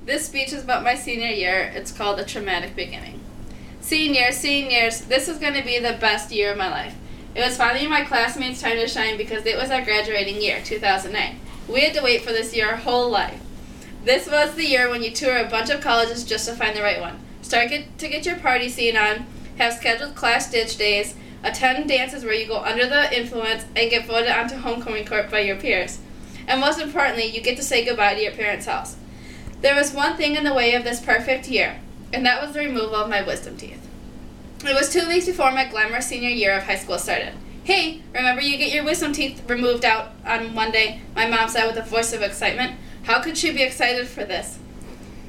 This speech is about my senior year. It's called A Traumatic Beginning. Seniors, this is going to be the best year of my life. It was finally my classmates' time to shine because it was our graduating year, 2009. We had to wait for this year our whole life. This was the year when you tour a bunch of colleges just to find the right one. Start to get your party scene on, have scheduled class ditch days, attend dances where you go under the influence, and get voted onto homecoming court by your peers. And most importantly, you get to say goodbye to your parents' house. There was one thing in the way of this perfect year, and that was the removal of my wisdom teeth. It was 2 weeks before my glamorous senior year of high school started. "Hey, remember you get your wisdom teeth removed out on Monday?" my mom said with a voice of excitement. How could she be excited for this?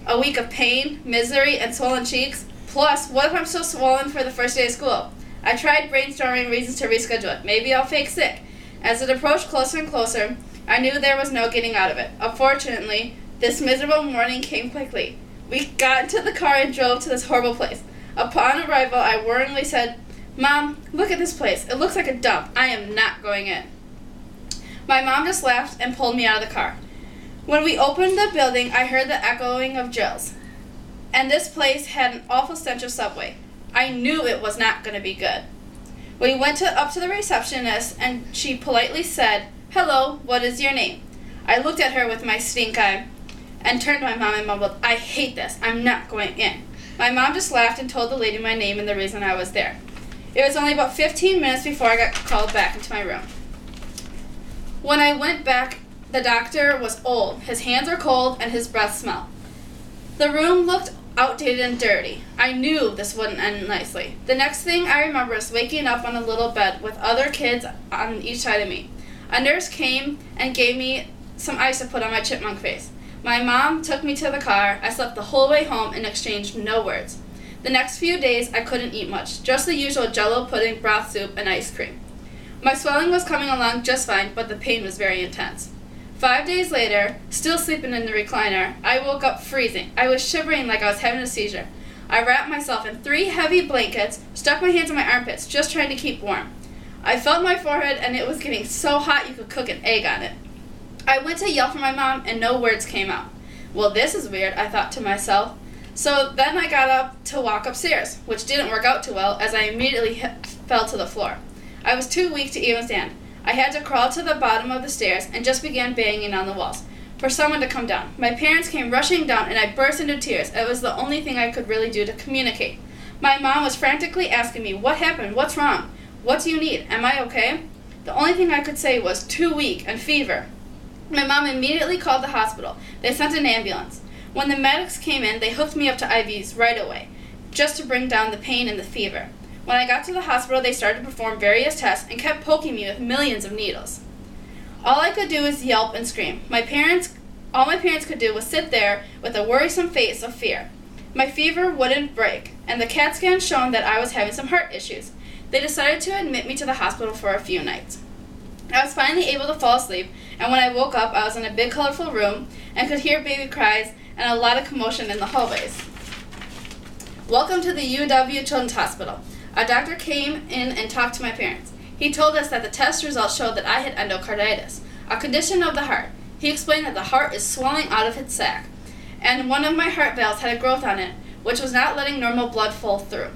A week of pain, misery, and swollen cheeks? Plus, what if I'm so swollen for the first day of school? I tried brainstorming reasons to reschedule it. Maybe I'll fake sick. As it approached closer and closer, I knew there was no getting out of it. Unfortunately, this miserable morning came quickly. We got into the car and drove to this horrible place. Upon arrival, I worryingly said, "Mom, look at this place. It looks like a dump. I am not going in." My mom just laughed and pulled me out of the car. When we opened the building, I heard the echoing of drills. And this place had an awful stench of Subway. I knew it was not going to be good. We went up to the receptionist, and she politely said, "Hello, what is your name?" I looked at her with my stink eye and turned to my mom and mumbled, "I hate this. I'm not going in." My mom just laughed and told the lady my name and the reason I was there. It was only about 15 minutes before I got called back into my room. When I went back, the doctor was old. His hands were cold and his breath smelled. The room looked outdated and dirty. I knew this wouldn't end nicely. The next thing I remember is waking up on a little bed with other kids on each side of me. A nurse came and gave me some ice to put on my chipmunk face. My mom took me to the car. I slept the whole way home and exchanged no words. The next few days, I couldn't eat much, just the usual Jell-O pudding, broth soup, and ice cream. My swelling was coming along just fine, but the pain was very intense. 5 days later, still sleeping in the recliner, I woke up freezing. I was shivering like I was having a seizure. I wrapped myself in 3 heavy blankets, stuck my hands in my armpits, just trying to keep warm. I felt my forehead, and it was getting so hot you could cook an egg on it. I went to yell for my mom, and no words came out. Well, this is weird, I thought to myself. So then I got up to walk upstairs, which didn't work out too well, as I immediately fell to the floor. I was too weak to even stand. I had to crawl to the bottom of the stairs and just began banging on the walls for someone to come down. My parents came rushing down, and I burst into tears. It was the only thing I could really do to communicate. My mom was frantically asking me, "What happened? What's wrong? What do you need? Am I okay?" The only thing I could say was, "Too weak and fever." My mom immediately called the hospital. They sent an ambulance. When the medics came in, they hooked me up to IVs right away, just to bring down the pain and the fever. When I got to the hospital, they started to perform various tests and kept poking me with millions of needles. All I could do was yelp and scream. All my parents could do was sit there with a worrisome face of fear. My fever wouldn't break, and the CAT scan showed that I was having some heart issues. They decided to admit me to the hospital for a few nights. I was finally able to fall asleep, and when I woke up, I was in a big, colorful room and could hear baby cries and a lot of commotion in the hallways. Welcome to the UW Children's Hospital. A doctor came in and talked to my parents. He told us that the test results showed that I had endocarditis, a condition of the heart. He explained that the heart is swelling out of its sac, and one of my heart valves had a growth on it, which was not letting normal blood flow through.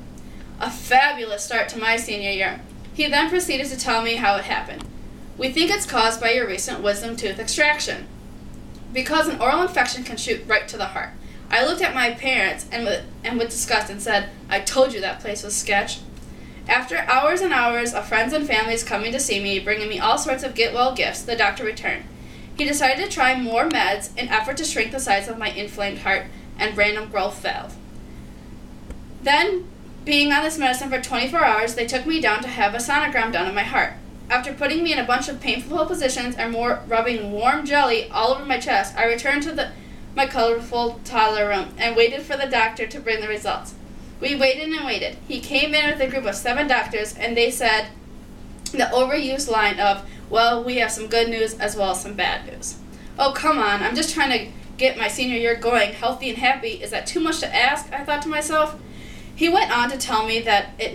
A fabulous start to my senior year. He then proceeded to tell me how it happened. "We think it's caused by your recent wisdom tooth extraction, because an oral infection can shoot right to the heart." I looked at my parents and with disgust and said, "I told you that place was sketch." After hours and hours of friends and families coming to see me, bringing me all sorts of get-well gifts, the doctor returned. He decided to try more meds in effort to shrink the size of my inflamed heart and random growth valve. Then, being on this medicine for 24 hours, they took me down to have a sonogram done on my heart. After putting me in a bunch of painful positions and rubbing warm jelly all over my chest, I returned to my colorful toddler room and waited for the doctor to bring the results. We waited and waited. He came in with a group of 7 doctors, and they said the overused line of, "Well, we have some good news as well as some bad news." Oh, come on, I'm just trying to get my senior year going healthy and happy. Is that too much to ask? I thought to myself. He went on to tell me that it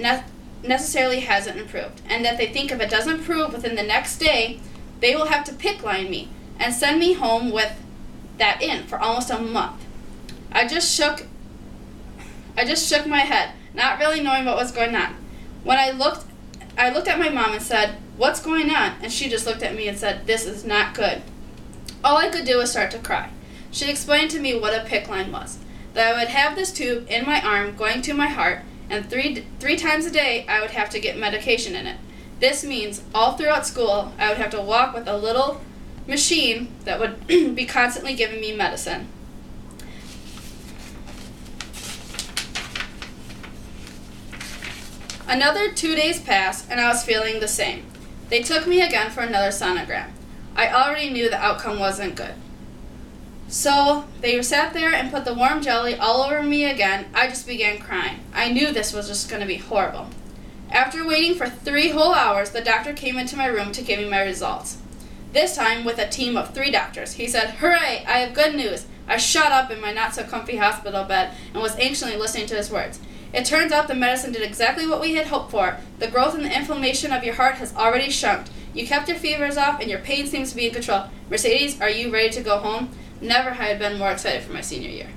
necessarily hasn't improved, and that they think if it doesn't improve within the next day, they will have to PICC line me and send me home with that in for almost a month. I just shook my head, not really knowing what was going on. When I looked at my mom and said, "What's going on?" And she just looked at me and said, "This is not good." All I could do was start to cry. She explained to me what a PICC line was, that I would have this tube in my arm going to my heart, and three times a day I would have to get medication in it. This means all throughout school I would have to walk with a little machine that would be constantly giving me medicine. Another 2 days passed, and I was feeling the same. They took me again for another sonogram. I already knew the outcome wasn't good. So they sat there and put the warm jelly all over me again. I just began crying. I knew this was just going to be horrible. After waiting for 3 whole hours, the doctor came into my room to give me my results. This time with a team of 3 doctors. He said, "Hooray, I have good news." I shot up in my not-so-comfy hospital bed and was anxiously listening to his words. It turns out the medicine did exactly what we had hoped for. The growth and the inflammation of your heart has already shrunk. You kept your fevers off and your pain seems to be in control. Mercedes, are you ready to go home? Never had I been more excited for my senior year.